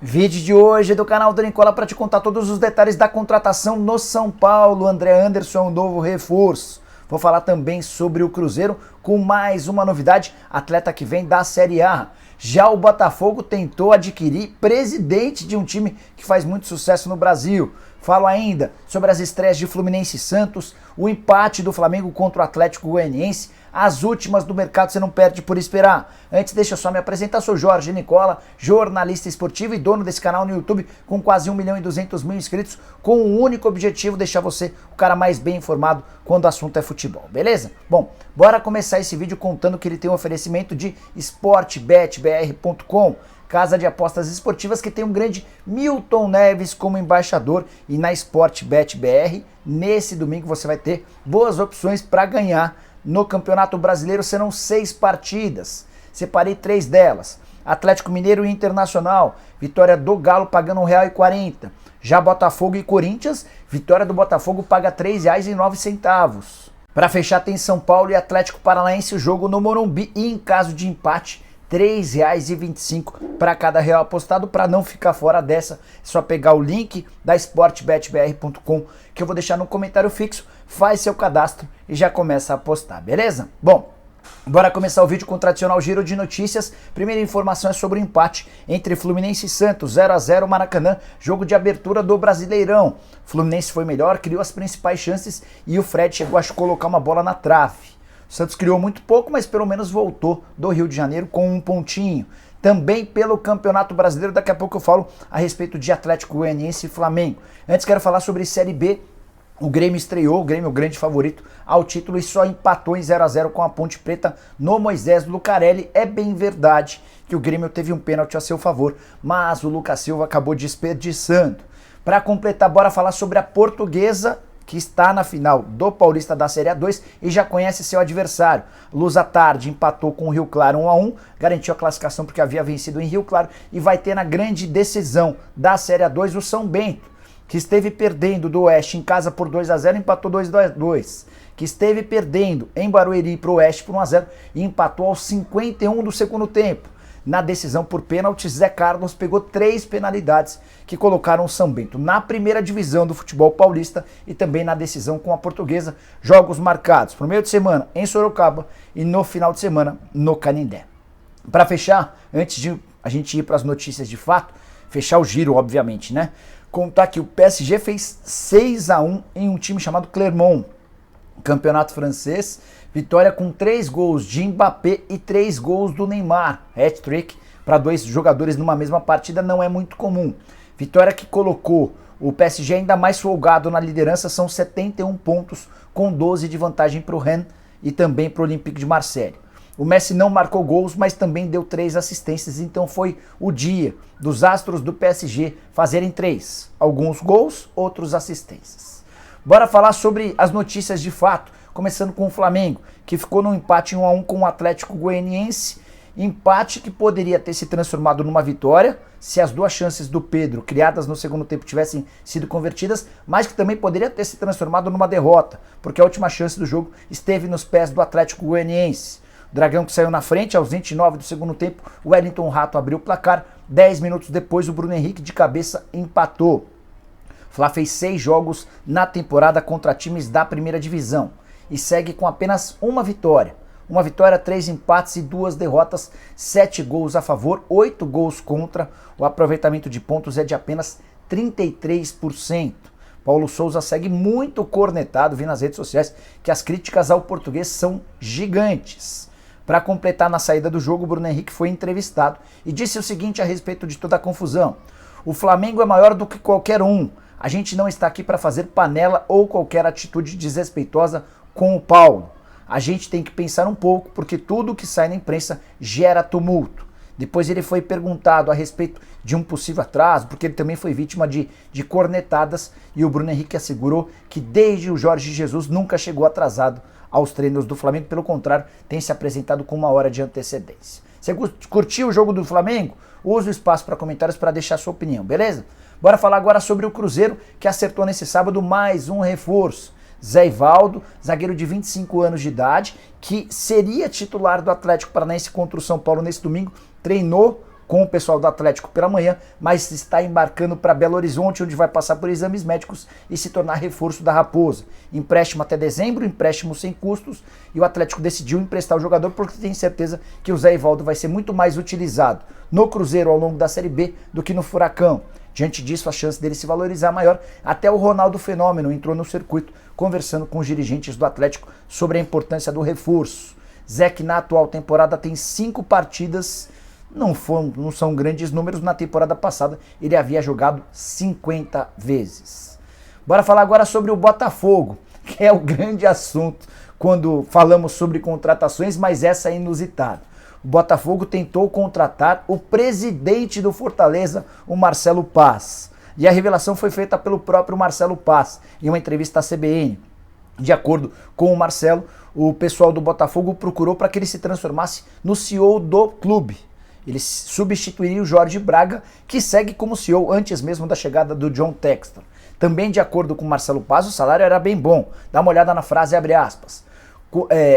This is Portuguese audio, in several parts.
Vídeo de hoje do canal do Nicola para te contar todos os detalhes da contratação no São Paulo. André Anderson é um novo reforço. Vou falar também sobre o Cruzeiro com mais uma novidade, atleta que vem da Série A. Já o Botafogo tentou adquirir presidente de um time que faz muito sucesso no Brasil. Falo ainda sobre as estreias de Fluminense e Santos, o empate do Flamengo contra o Atlético Goianiense, as últimas do mercado você não perde por esperar. Antes, deixa eu só me apresentar, sou Jorge Nicola, jornalista esportivo e dono desse canal no YouTube com quase 1.200.000 inscritos, com um único objetivo, deixar você o cara mais bem informado quando o assunto é futebol, beleza? Bom, bora começar esse vídeo contando que ele tem um oferecimento de sportbetbr.com, casa de apostas esportivas que tem um grande Milton Neves como embaixador, e na Sportbet BR, nesse domingo você vai ter boas opções para ganhar. No Campeonato Brasileiro serão 6 partidas, separei 3 delas. Atlético Mineiro e Internacional, vitória do Galo pagando R$ 1,40. Já Botafogo e Corinthians, vitória do Botafogo paga R$ 3,09. Para fechar tem São Paulo e Atlético Paranaense, o jogo no Morumbi, e em caso de empate, R$ 3,25 para cada real apostado. Para não ficar fora dessa, é só pegar o link da sportbetbr.com que eu vou deixar no comentário fixo, faz seu cadastro e já começa a apostar, beleza? Bom, bora começar o vídeo com o tradicional giro de notícias. Primeira informação é sobre o empate entre Fluminense e Santos, 0-0 Maracanã, jogo de abertura do Brasileirão. Fluminense foi melhor, criou as principais chances e o Fred chegou a colocar uma bola na trave. O Santos criou muito pouco, mas pelo menos voltou do Rio de Janeiro com um pontinho. Também pelo Campeonato Brasileiro, daqui a pouco eu falo a respeito de Atlético Goianiense e Flamengo. Antes quero falar sobre Série B. O Grêmio estreou, o Grêmio é o grande favorito ao título e só empatou em 0-0 com a Ponte Preta no Moisés Lucarelli. É bem verdade que o Grêmio teve um pênalti a seu favor, mas o Lucas Silva acabou desperdiçando. Para completar, bora falar sobre a Portuguesa, que está na final do Paulista da Série A2 e já conhece seu adversário. Luz à Tarde empatou com o Rio Claro 1-1, garantiu a classificação porque havia vencido em Rio Claro, e vai ter na grande decisão da Série A2 o São Bento, que esteve perdendo do Oeste em casa por 2-0, empatou 2-2, que esteve perdendo em Barueri para o Oeste por 1-0 e empatou aos 51 do segundo tempo. Na decisão por pênalti, Zé Carlos pegou 3 penalidades que colocaram o São Bento na primeira divisão do futebol paulista e também na decisão com a Portuguesa. Jogos marcados para o meio de semana em Sorocaba e no final de semana no Canindé. Para fechar, antes de a gente ir para as notícias de fato, fechar o giro, obviamente, né? Contar que o PSG fez 6-1 em um time chamado Clermont, campeonato francês, vitória com 3 gols de Mbappé e 3 gols do Neymar, hat-trick para 2 jogadores numa mesma partida não é muito comum. Vitória que colocou o PSG ainda mais folgado na liderança, são 71 pontos com 12 de vantagem para o Rennes e também para o Olympique de Marseille. O Messi não marcou gols, mas também deu 3 assistências, então foi o dia dos astros do PSG fazerem 3. Alguns gols, outros assistências. Bora falar sobre as notícias de fato, começando com o Flamengo, que ficou num empate 1-1 com o Atlético Goianiense. Empate que poderia ter se transformado numa vitória se as 2 chances do Pedro, criadas no segundo tempo, tivessem sido convertidas, mas que também poderia ter se transformado numa derrota, porque a última chance do jogo esteve nos pés do Atlético Goianiense. O Dragão que saiu na frente aos 29 do segundo tempo, o Wellington Rato abriu o placar, 10 minutos depois o Bruno Henrique de cabeça empatou. O Fla fez 6 jogos na temporada contra times da primeira divisão e segue com apenas uma vitória. Uma vitória, 3 empates e 2 derrotas, 7 gols a favor, 8 gols contra. O aproveitamento de pontos é de apenas 33%. Paulo Souza segue muito cornetado, vi nas redes sociais que as críticas ao português são gigantes. Para completar, na saída do jogo, o Bruno Henrique foi entrevistado e disse o seguinte a respeito de toda a confusão: o Flamengo é maior do que qualquer um. A gente não está aqui para fazer panela ou qualquer atitude desrespeitosa com o Paulo. A gente tem que pensar um pouco, porque tudo que sai na imprensa gera tumulto. Depois ele foi perguntado a respeito de um possível atraso, porque ele também foi vítima de cornetadas, e o Bruno Henrique assegurou que desde o Jorge Jesus nunca chegou atrasado aos treinos do Flamengo, pelo contrário, tem se apresentado com 1 hora de antecedência. Você curtiu o jogo do Flamengo? Use o espaço para comentários para deixar sua opinião, beleza? Bora falar agora sobre o Cruzeiro, que acertou nesse sábado mais um reforço. Zé Ivaldo, zagueiro de 25 anos de idade, que seria titular do Atlético Paranaense contra o São Paulo nesse domingo, treinou com o pessoal do Atlético pela manhã, mas está embarcando para Belo Horizonte, onde vai passar por exames médicos e se tornar reforço da Raposa. Empréstimo até dezembro, empréstimo sem custos, e o Atlético decidiu emprestar o jogador porque tem certeza que o Zé Ivaldo vai ser muito mais utilizado no Cruzeiro ao longo da Série B do que no Furacão. Diante disso, a chance dele se valorizar é maior. Até o Ronaldo Fenômeno entrou no circuito conversando com os dirigentes do Atlético sobre a importância do reforço. Zé, que na atual temporada tem 5 partidas, não são grandes números. Na temporada passada ele havia jogado 50 vezes. Bora falar agora sobre o Botafogo, que é o grande assunto quando falamos sobre contratações, mas essa é inusitada. O Botafogo tentou contratar o presidente do Fortaleza, o Marcelo Paz. E a revelação foi feita pelo próprio Marcelo Paz em uma entrevista à CBN. De acordo com o Marcelo, o pessoal do Botafogo procurou para que ele se transformasse no CEO do clube. Ele substituiria o Jorge Braga, que segue como CEO antes mesmo da chegada do John Textor. Também, de acordo com o Marcelo Paz, o salário era bem bom. Dá uma olhada na frase, abre aspas.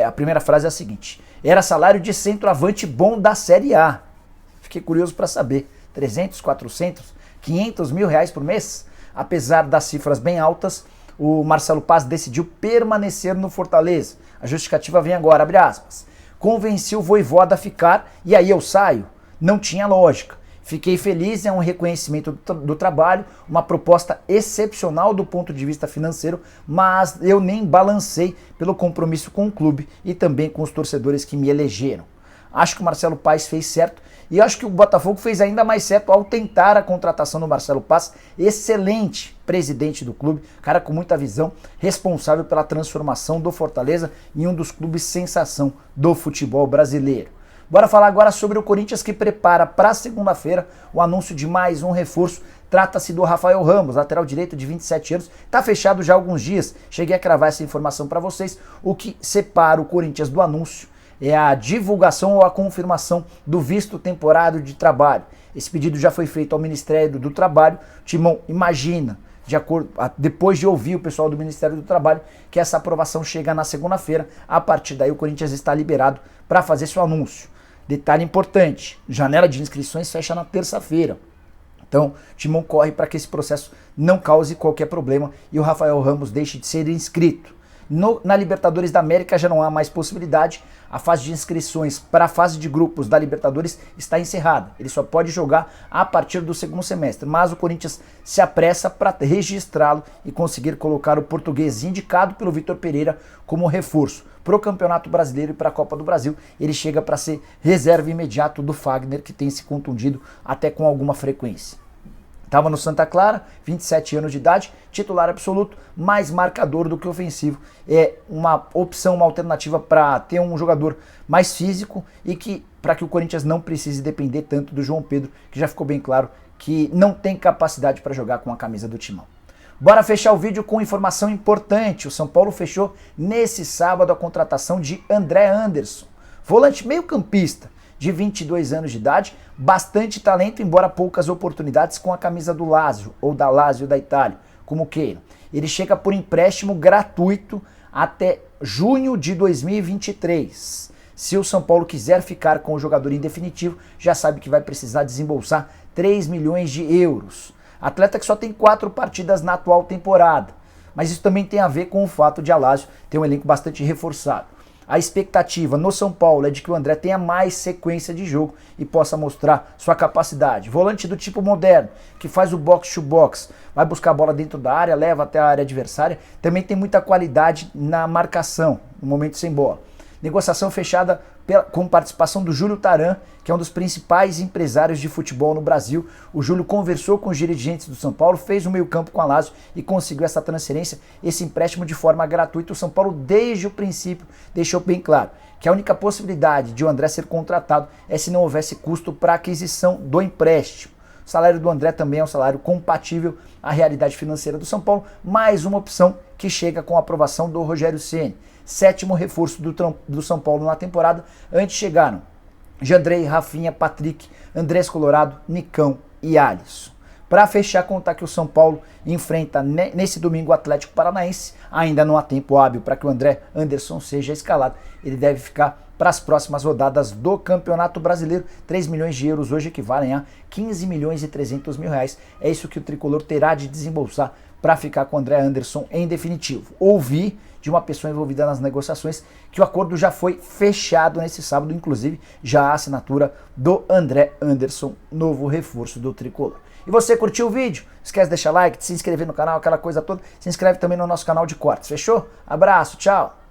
A primeira frase é a seguinte: era salário de centroavante bom da Série A. Fiquei curioso para saber, 300, 400, 500 mil reais por mês? Apesar das cifras bem altas, o Marcelo Paz decidiu permanecer no Fortaleza. A justificativa vem agora, abre aspas. Convenci o Vojvoda a ficar e aí eu saio? Não tinha lógica. Fiquei feliz, é um reconhecimento do trabalho, uma proposta excepcional do ponto de vista financeiro, mas eu nem balancei pelo compromisso com o clube e também com os torcedores que me elegeram. Acho que o Marcelo Paz fez certo e acho que o Botafogo fez ainda mais certo ao tentar a contratação do Marcelo Paz, excelente presidente do clube, cara com muita visão, responsável pela transformação do Fortaleza em um dos clubes sensação do futebol brasileiro. Bora falar agora sobre o Corinthians, que prepara para segunda-feira o anúncio de mais um reforço. Trata-se do Rafael Ramos, lateral direito de 27 anos. Está fechado já há alguns dias. Cheguei a cravar essa informação para vocês. O que separa o Corinthians do anúncio é a divulgação ou a confirmação do visto temporário de trabalho. Esse pedido já foi feito ao Ministério do Trabalho. Timão imagina, depois de ouvir o pessoal do Ministério do Trabalho, que essa aprovação chega na segunda-feira. A partir daí o Corinthians está liberado para fazer seu anúncio. Detalhe importante, janela de inscrições fecha na terça-feira. Então, Timão corre para que esse processo não cause qualquer problema e o Rafael Ramos deixe de ser inscrito. Na Libertadores da América já não há mais possibilidade. A fase de inscrições para a fase de grupos da Libertadores está encerrada. Ele só pode jogar a partir do segundo semestre. Mas o Corinthians se apressa para registrá-lo e conseguir colocar o português indicado pelo Vitor Pereira como reforço para o Campeonato Brasileiro e para a Copa do Brasil. Ele chega para ser reserva imediato do Fagner, que tem se contundido até com alguma frequência. Estava no Santa Clara, 27 anos de idade, titular absoluto, mais marcador do que ofensivo. É uma opção, uma alternativa para ter um jogador mais físico e para que o Corinthians não precise depender tanto do João Pedro, que já ficou bem claro que não tem capacidade para jogar com a camisa do Timão. Bora fechar o vídeo com informação importante. O São Paulo fechou nesse sábado a contratação de André Anderson, volante meio-campista, de 22 anos de idade, bastante talento, embora poucas oportunidades com a camisa do Lazio, ou da Lazio da Itália, como queiram. Ele chega por empréstimo gratuito até junho de 2023. Se o São Paulo quiser ficar com o jogador em definitivo, já sabe que vai precisar desembolsar 3 milhões de euros. Atleta que só tem 4 partidas na atual temporada, mas isso também tem a ver com o fato de a Lazio ter um elenco bastante reforçado. A expectativa no São Paulo é de que o André tenha mais sequência de jogo e possa mostrar sua capacidade. Volante do tipo moderno, que faz o box-to-box, vai buscar a bola dentro da área, leva até a área adversária, também tem muita qualidade na marcação, no momento sem bola. Negociação fechada com participação do Júlio Taran, que é um dos principais empresários de futebol no Brasil. O Júlio conversou com os dirigentes do São Paulo, fez o meio-campo com a Lazio e conseguiu essa transferência, esse empréstimo de forma gratuita. O São Paulo, desde o princípio, deixou bem claro que a única possibilidade de o André ser contratado é se não houvesse custo para a aquisição do empréstimo. O salário do André também é um salário compatível à realidade financeira do São Paulo, mais uma opção que chega com a aprovação do Rogério Ceni. 7º reforço do São Paulo na temporada. Antes chegaram Jandrei, Rafinha, Patrick, Andrés Colorado, Nicão e Alisson. Para fechar, contar que o São Paulo enfrenta nesse domingo o Atlético Paranaense. Ainda não há tempo hábil para que o André Anderson seja escalado. Ele deve ficar para as próximas rodadas do Campeonato Brasileiro. 3 milhões de euros hoje equivalem a 15 milhões e 300 mil reais. É isso que o Tricolor terá de desembolsar para ficar com o André Anderson em definitivo. Ouvi de uma pessoa envolvida nas negociações que o acordo já foi fechado nesse sábado, inclusive já a assinatura do André Anderson, novo reforço do Tricolor. E você curtiu o vídeo? Esquece de deixar like, de se inscrever no canal, aquela coisa toda. Se inscreve também no nosso canal de cortes, fechou? Abraço, tchau!